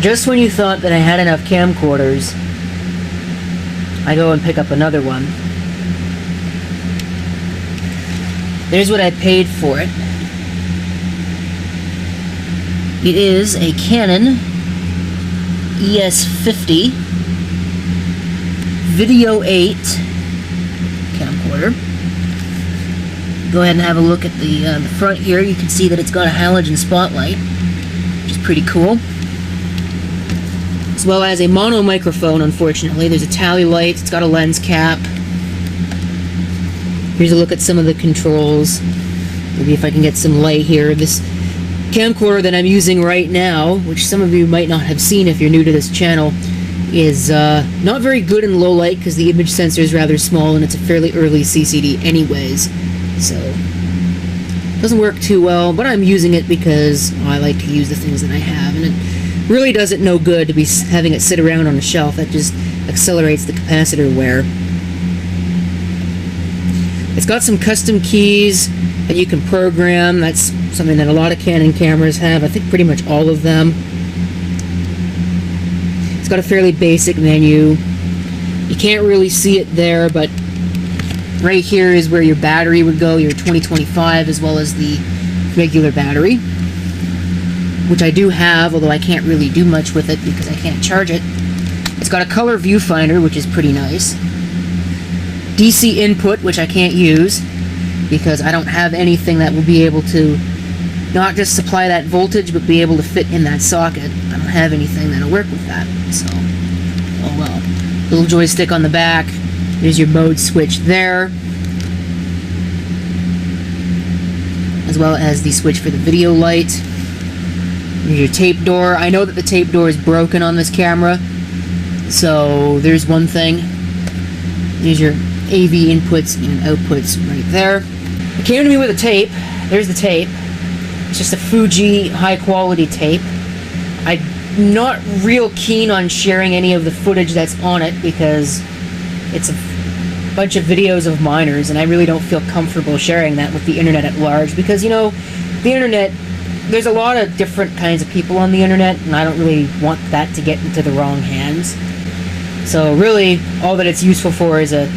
just when you thought that I had enough camcorders, I go and pick up another one. There's what I paid for it. It is a Canon ES50 Video8 camcorder. Go ahead and have a look at the front here. You can see that it's got a halogen spotlight, which is pretty cool. As well as a mono microphone, unfortunately. There's a tally light, it's got a lens cap. Here's a look at some of the controls. Maybe if I can get some light here. This camcorder that I'm using right now, which some of you might not have seen if you're new to this channel, is not very good in low light because the image sensor is rather small and it's a fairly early CCD anyways. So, it doesn't work too well, but I'm using it because I like to use the things that I have, and it really does it no good to be having it sit around on a shelf. That just accelerates the capacitor wear. It's got some custom keys that you can program. That's something that a lot of Canon cameras have. I think pretty much all of them. It's got a fairly basic menu. You can't really see it there, but right here is where your battery would go, your 2025, as well as the regular battery, which I do have, although I can't really do much with it because I can't charge it. It's got a color viewfinder, which is pretty nice. DC input, which I can't use because I don't have anything that will be able to not just supply that voltage, but be able to fit in that socket. I don't have anything that'll work with that, so oh well. Little joystick on the back. There's your mode switch there, as well as the switch for the video light. Here's your tape door. I know that the tape door is broken on this camera, so there's one thing. There's your AV inputs and outputs right there. It came to me with a tape. There's the tape. It's just a Fuji high-quality tape. I'm not real keen on sharing any of the footage that's on it because it's a bunch of videos of minors, and I really don't feel comfortable sharing that with the internet at large because, you know, the internet, there's a lot of different kinds of people on the internet, and I don't really want that to get into the wrong hands. So really, all that it's useful for is a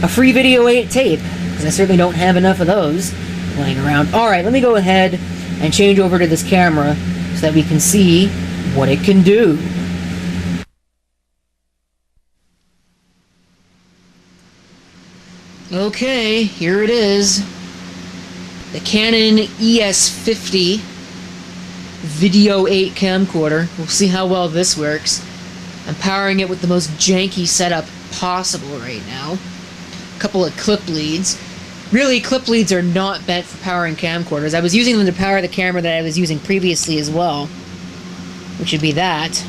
free Video8 tape, because I certainly don't have enough of those laying around. Alright, let me go ahead and change over to this camera so that we can see what it can do. Okay, here it is. The Canon ES50 Video8 camcorder. We'll see how well this works. I'm powering it with the most janky setup possible right now. A couple of clip leads. Really, clip leads are not meant for powering camcorders. I was using them to power the camera that I was using previously as well, which would be that.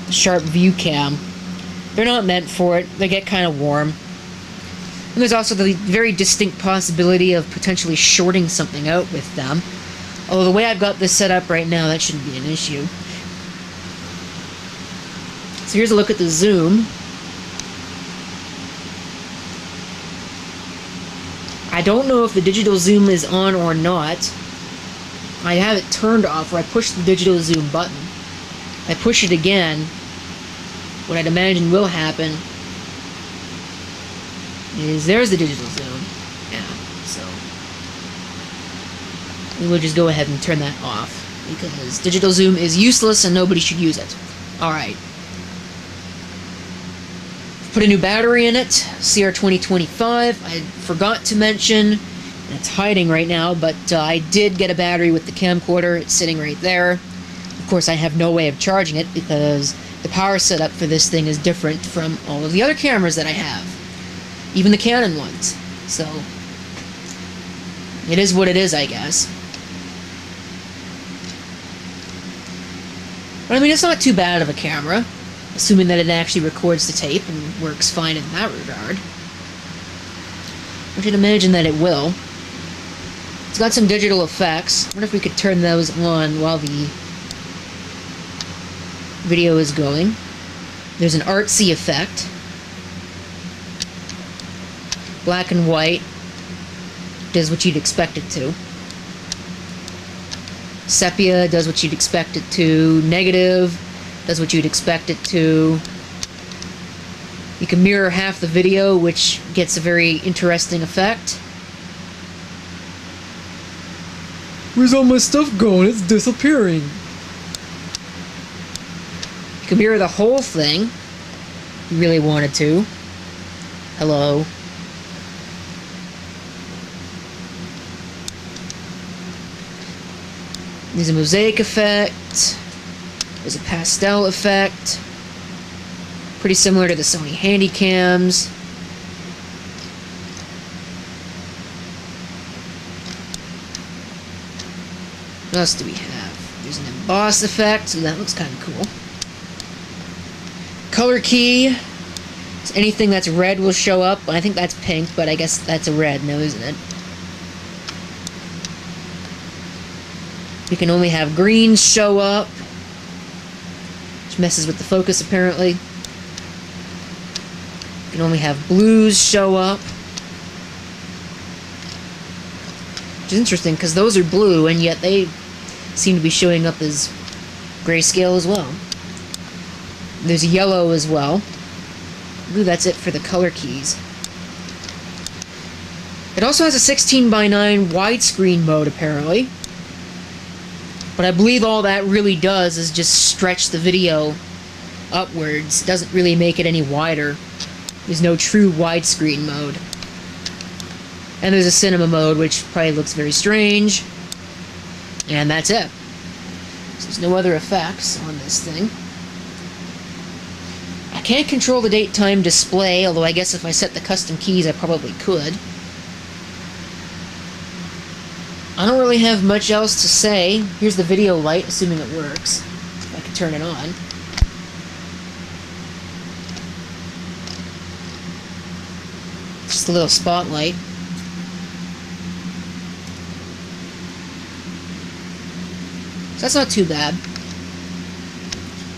The Sharp View Cam. They're not meant for it. They get kind of warm. And there's also the very distinct possibility of potentially shorting something out with them. Although the way I've got this set up right now, that shouldn't be an issue. So here's a look at the zoom. I don't know if the digital zoom is on or not. I have it turned off where I push the digital zoom button. I push it again. What I'd imagine will happen is there's the digital zoom. Yeah, so we will just go ahead and turn that off because digital zoom is useless and nobody should use it. Alright. Put a new battery in it, CR2025. I forgot to mention, and it's hiding right now, but I did get a battery with the camcorder. It's sitting right there. Of course, I have no way of charging it because the power setup for this thing is different from all of the other cameras that I have. Even the Canon ones. So, it is what it is, I guess. But I mean, it's not too bad of a camera, assuming that it actually records the tape and works fine in that regard. I should imagine that it will. It's got some digital effects. I wonder if we could turn those on while the video is going. There's an artsy effect. Black and white. Does what you'd expect it to. Sepia does what you'd expect it to. Negative does what you'd expect it to. You can mirror half the video, which gets a very interesting effect. Where's all my stuff going? It's disappearing. You can mirror the whole thing if you really wanted to. Hello. There's a mosaic effect. There's a pastel effect. Pretty similar to the Sony Handycams. What else do we have? There's an emboss effect, so that looks kind of cool. Color key. So anything that's red will show up. I think that's pink, but I guess that's a red now, isn't it? You can only have greens show up, which messes with the focus apparently. You can only have blues show up, which is interesting because those are blue and yet they seem to be showing up as grayscale as well. There's yellow as well. Ooh, that's it for the color keys. It also has a 16:9 widescreen mode apparently. But I believe all that really does is just stretch the video upwards. It doesn't really make it any wider. There's no true widescreen mode. And there's a cinema mode, which probably looks very strange. And that's it. So there's no other effects on this thing. I can't control the date-time display, although I guess if I set the custom keys I probably could. I don't really have much else to say. Here's the video light, assuming it works. If I can turn it on. Just a little spotlight. So that's not too bad.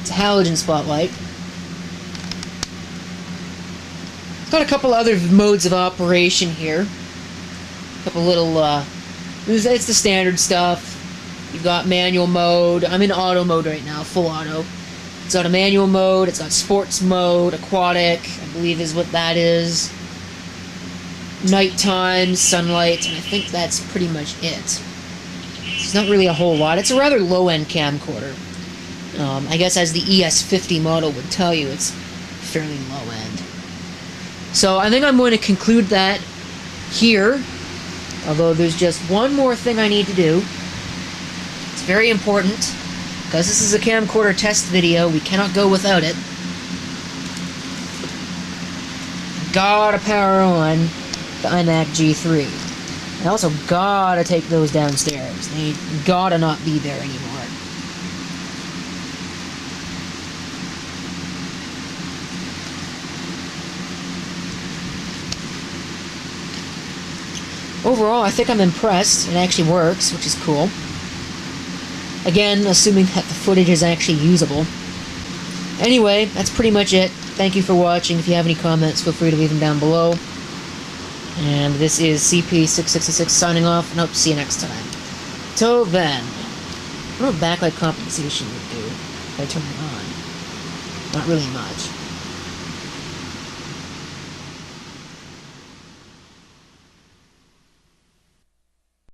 It's a halogen spotlight. It's got a couple other modes of operation here. A couple little, it's the standard stuff. You've got manual mode. I'm in auto mode right now, full auto. It's got a manual mode, it's got sports mode, aquatic, I believe is what that is. Nighttime, sunlight, and I think that's pretty much it. It's not really a whole lot. It's a rather low-end camcorder. I guess as the ES50 model would tell you, it's fairly low-end. So I think I'm going to conclude that here. Although there's just one more thing I need to do. It's very important, because this is a camcorder test video, we cannot go without it. Gotta power on the iMac G3. I also gotta take those downstairs. They gotta not be there anymore. Overall, I think I'm impressed. It actually works, which is cool. Again, assuming that the footage is actually usable. Anyway, that's pretty much it. Thank you for watching. If you have any comments, feel free to leave them down below. And this is CP666 signing off, and hope to see you next time. Till then, what a backlight compensation would do if I turn it on? Not really much.